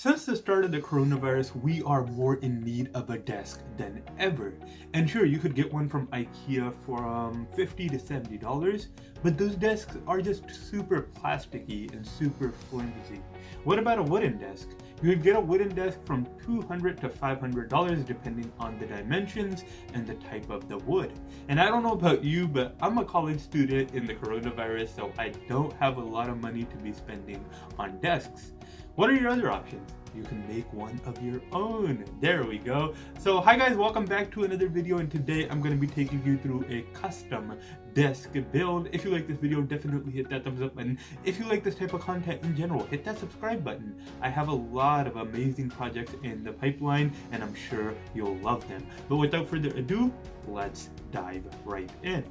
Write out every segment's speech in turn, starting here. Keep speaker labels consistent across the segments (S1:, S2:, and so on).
S1: Since the start of the coronavirus, we are more in need of a desk than ever. And sure, you could get one from IKEA for $50 to $70, but those desks are just super plasticky and super flimsy. What about a wooden desk? You could get a wooden desk from $200 to $500 depending on the dimensions and the type of the wood. And I don't know about you, but I'm a college student in the coronavirus, so I don't have a lot of money to be spending on desks. What are your other options? You can make one of your own. There we go. So hi guys, welcome back to another video, and today I'm going to be taking you through a custom desk build. If you like this video, definitely hit that thumbs up button. If you like this type of content in general, hit that subscribe button. I have a lot of amazing projects in the pipeline and I'm sure you'll love them. But without further ado, let's dive right in.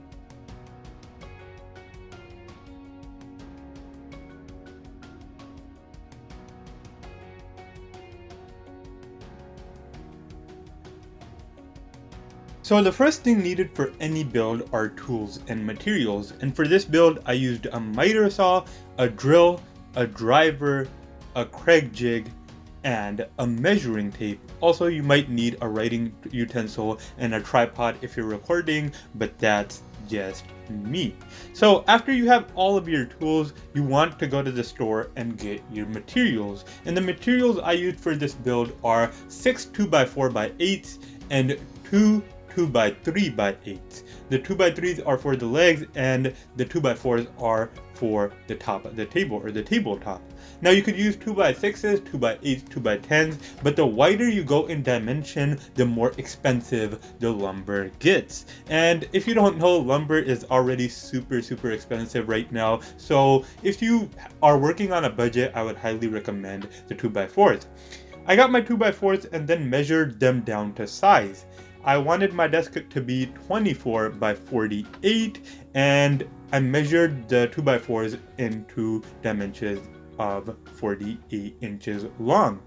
S1: So the first thing needed for any build are tools and materials, and for this build I used a miter saw, a drill, a driver, a kreg jig, and a measuring tape. Also, you might need a writing utensil and a tripod if you're recording, but that's just me. So after you have all of your tools, you want to go to the store and get your materials. And the materials I used for this build are 6 2x4x8s and 2 2x3x8s. The 2x3s are for the legs and the 2x4s are for the top of the table, or the tabletop. Now you could use 2x6s, 2x8s, 2x10s, but the wider you go in dimension, the more expensive the lumber gets. And if you don't know, lumber is already super expensive right now. So if you are working on a budget, I would highly recommend the 2x4s. I got my 2x4s and then measured them down to size. I wanted my desk to be 24 by 48, and I measured the 2x4s into dimensions of 48 inches long.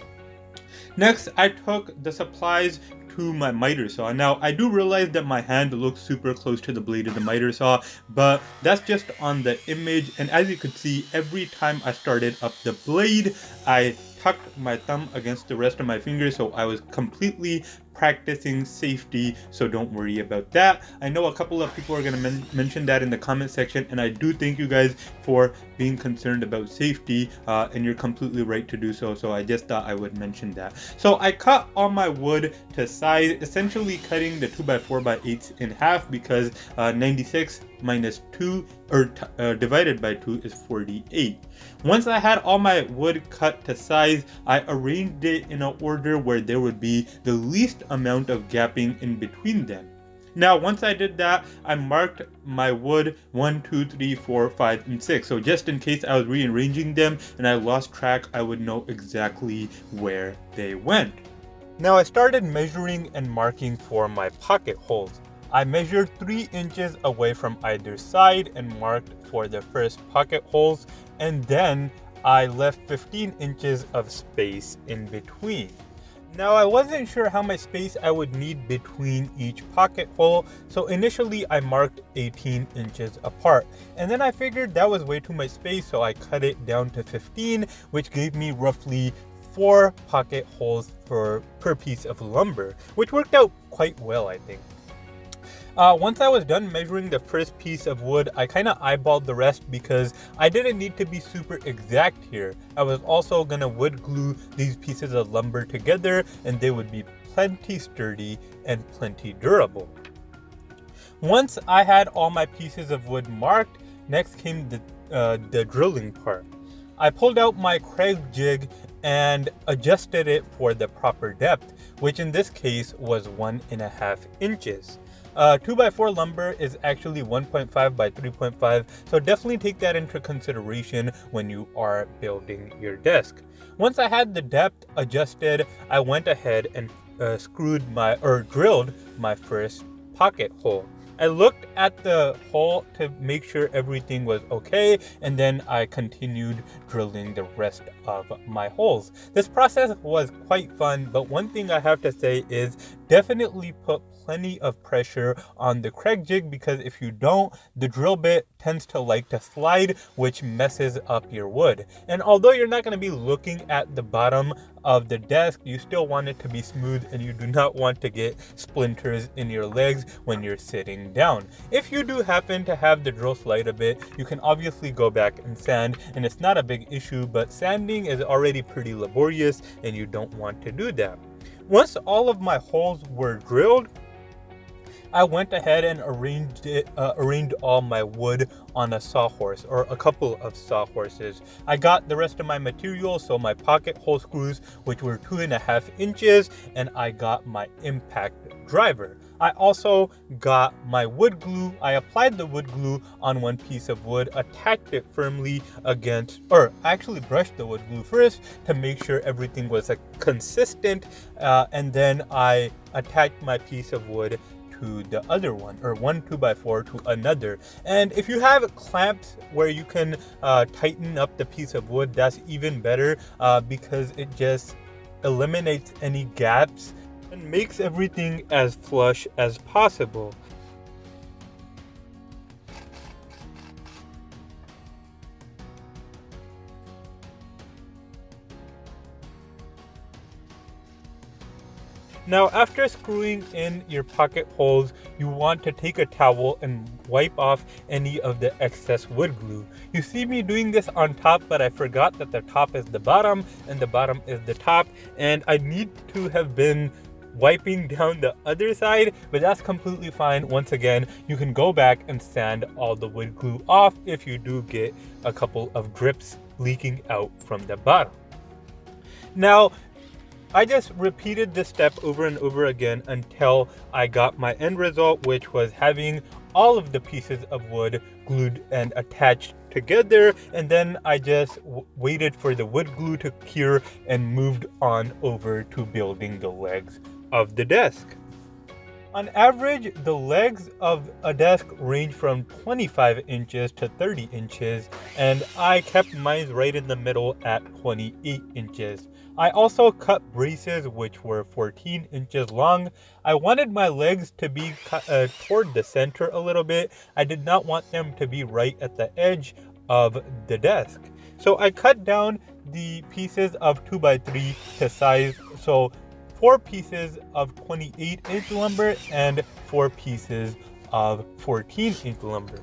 S1: Next, I took the supplies to my miter saw. Now, I do realize that my hand looks super close to the blade of the miter saw, but that's just on the image. And as you could see, every time I started up the blade, I tucked my thumb against the rest of my fingers, so I was completely practicing safety, so don't worry about that. I know a couple of people are going to mention that in the comment section, and I do thank you guys for being concerned about safety, and you're completely right to do so, so I just thought I would mention that. So I cut all my wood to size, essentially cutting the 2x4x8s in half, because 96 minus 2 or divided by 2 is 48. Once I had all my wood cut to size, I arranged it in an order where there would be the least amount of gapping in between them. Now, once I did that, I marked my wood 1, 2, 3, 4, 5, and 6. So just in case I was rearranging them and I lost track, I would know exactly where they went. Now I started measuring and marking for my pocket holes. I measured 3 inches away from either side and marked for the first pocket holes, and then I left 15 inches of space in between. Now I wasn't sure how much space I would need between each pocket hole, so initially I marked 18 inches apart, and then I figured that was way too much space, so I cut it down to 15, which gave me roughly 4 pocket holes per piece of lumber, which worked out quite well, I think. Once I was done measuring the first piece of wood, I kind of eyeballed the rest because I didn't need to be super exact here. I was also gonna wood glue these pieces of lumber together, and they would be plenty sturdy and plenty durable. Once I had all my pieces of wood marked, next came the drilling part. I pulled out my kreg jig and adjusted it for the proper depth, which in this case was 1.5 inches. 2x4 lumber is actually 1.5 by 3.5, so definitely take that into consideration when you are building your desk. Once I had the depth adjusted, I went ahead and drilled my first pocket hole. I looked at the hole to make sure everything was okay, and then I continued drilling the rest of my holes. This process was quite fun, but one thing I have to say is definitely put plenty of pressure on the kreg jig, because if you don't, the drill bit tends to like to slide, which messes up your wood. And although you're not going to be looking at the bottom of the desk, you still want it to be smooth, and you do not want to get splinters in your legs when you're sitting down. If you do happen to have the drill slide a bit, you can obviously go back and sand, and it's not a big issue, but sanding is already pretty laborious and you don't want to do that. Once all of my holes were drilled, I went ahead and arranged all my wood on a sawhorse, or a couple of sawhorses. I got the rest of my materials, so my pocket hole screws, which were 2.5 inches, and I got my impact driver. I also got my wood glue. I applied the wood glue on one piece of wood, attached it firmly against, or I actually brushed the wood glue first to make sure everything was consistent, and then I attached my piece of wood to the other one, or one 2x4 to another. And if you have clamps where you can tighten up the piece of wood, that's even better, because it just eliminates any gaps and makes everything as flush as possible. Now, after screwing in your pocket holes, you want to take a towel and wipe off any of the excess wood glue. You see me doing this on top, but I forgot that the top is the bottom and the bottom is the top, and I need to have been wiping down the other side, but that's completely fine. Once again, you can go back and sand all the wood glue off if you do get a couple of drips leaking out from the bottom. Now, I just repeated this step over and over again until I got my end result, which was having all of the pieces of wood glued and attached together, and then I just waited for the wood glue to cure and moved on over to building the legs of the desk. On average, the legs of a desk range from 25 inches to 30 inches, and I kept mine right in the middle at 28 inches. I also cut braces which were 14 inches long. I wanted my legs to be toward the center a little bit. I did not want them to be right at the edge of the desk. So I cut down the pieces of 2x3 to size, so 4 pieces of 28-inch lumber and 4 pieces of 14-inch lumber.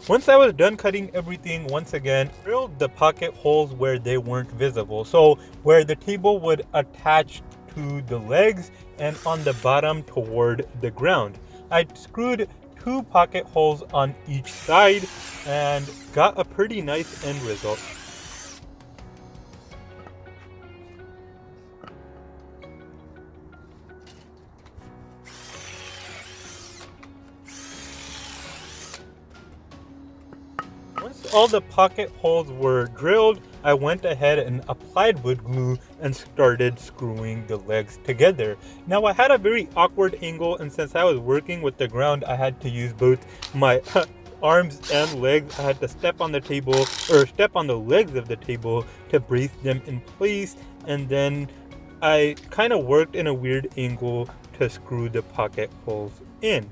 S1: Once I was done cutting everything, once again, drilled the pocket holes where they weren't visible. So where the table would attach to the legs and on the bottom toward the ground. I screwed 2 pocket holes on each side and got a pretty nice end result. Once all the pocket holes were drilled, I went ahead and applied wood glue and started screwing the legs together. Now, I had a very awkward angle, and since I was working with the ground, I had to use both my arms and legs. I had to step on the table, or step on the legs of the table to brace them in place, and then I kind of worked in a weird angle to screw the pocket holes in.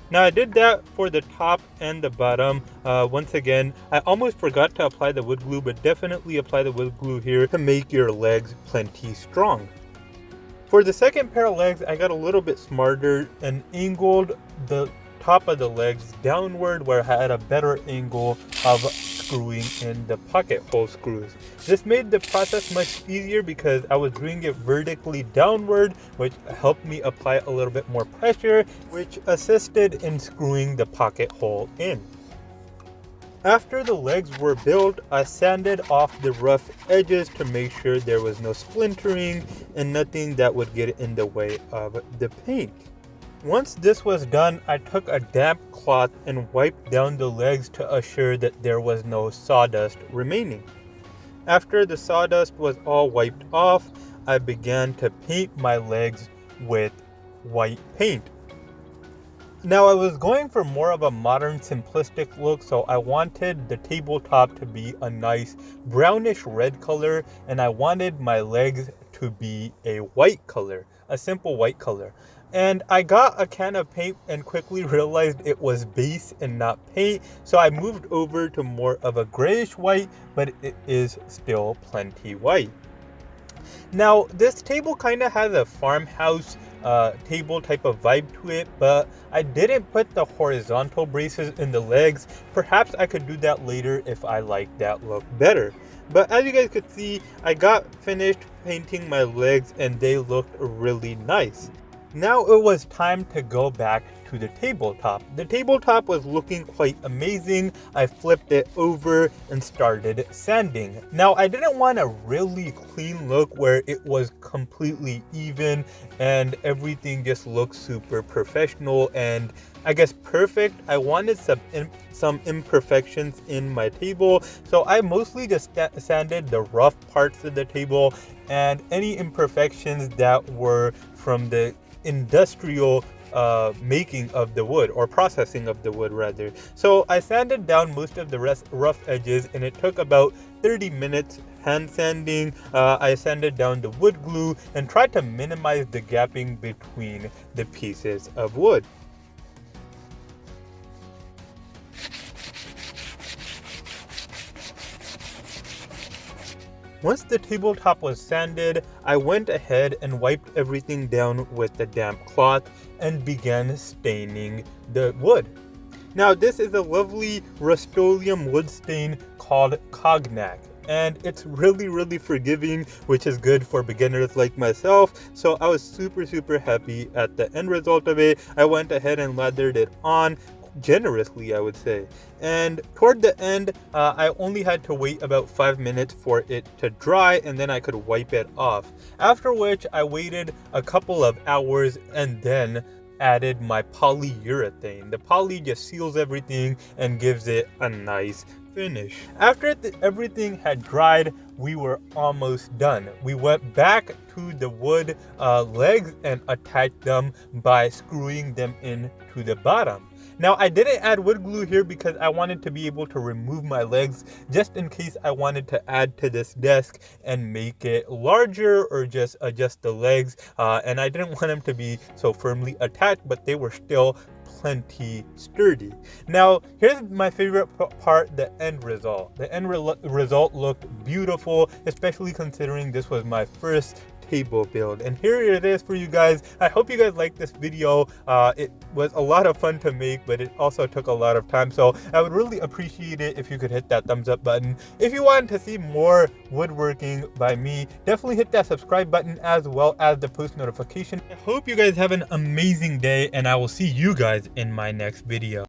S1: Now, I did that for the top and the bottom. Once again, I almost forgot to apply the wood glue, but definitely apply the wood glue here to make your legs plenty strong. For the second pair of legs, I got a little bit smarter and angled the top of the legs downward, where I had a better angle of screwing in the pocket hole screws. This made the process much easier because I was doing it vertically downward, which helped me apply a little bit more pressure, which assisted in screwing the pocket hole in. After the legs were built, I sanded off the rough edges to make sure there was no splintering and nothing that would get in the way of the paint. Once this was done, I took a damp cloth and wiped down the legs to assure that there was no sawdust remaining. After the sawdust was all wiped off, I began to paint my legs with white paint. Now, I was going for more of a modern, simplistic look, so I wanted the tabletop to be a nice brownish red color, and I wanted my legs to be a white color, a simple white color. And I got a can of paint and quickly realized it was base and not paint. So I moved over to more of a grayish white, but it is still plenty white. Now, this table kind of has a farmhouse table type of vibe to it, but I didn't put the horizontal braces in the legs. Perhaps I could do that later if I like that look better. But as you guys could see, I got finished painting my legs and they looked really nice. Now it was time to go back to the tabletop. The tabletop was looking quite amazing. I flipped it over and started sanding. Now I didn't want a really clean look where it was completely even and everything just looked super professional and I guess perfect. I wanted some imperfections in my table, so I mostly just sanded the rough parts of the table and any imperfections that were from the industrial making of the wood, or processing of the wood rather. So I sanded down most of the rough edges and it took about 30 minutes hand sanding. I sanded down the wood glue and tried to minimize the gapping between the pieces of wood. Once the tabletop was sanded, I went ahead and wiped everything down with the damp cloth and began staining the wood. Now this is a lovely Rust-Oleum wood stain called Cognac, and it's really forgiving, which is good for beginners like myself. So I was super happy at the end result of it. I went ahead and lathered it on generously, I would say. And toward the end, I only had to wait about 5 minutes for it to dry and then I could wipe it off. After which I waited a couple of hours and then added my polyurethane. The poly just seals everything and gives it a nice finish. After everything had dried, we were almost done. We went back to the wood legs and attached them by screwing them in to the bottom. Now I didn't add wood glue here because I wanted to be able to remove my legs just in case I wanted to add to this desk and make it larger or just adjust the legs, and I didn't want them to be so firmly attached, but they were still plenty sturdy. Now here's my favorite part, the end result. The end result looked beautiful, especially considering this was my first table build, and here it is for you guys. I hope you guys liked this video. It was a lot of fun to make, but it also took a lot of time, so I would really appreciate it if you could hit that thumbs up button. If you want to see more woodworking by me, definitely hit that subscribe button as well as the post notification. I hope you guys have an amazing day and I will see you guys in my next video.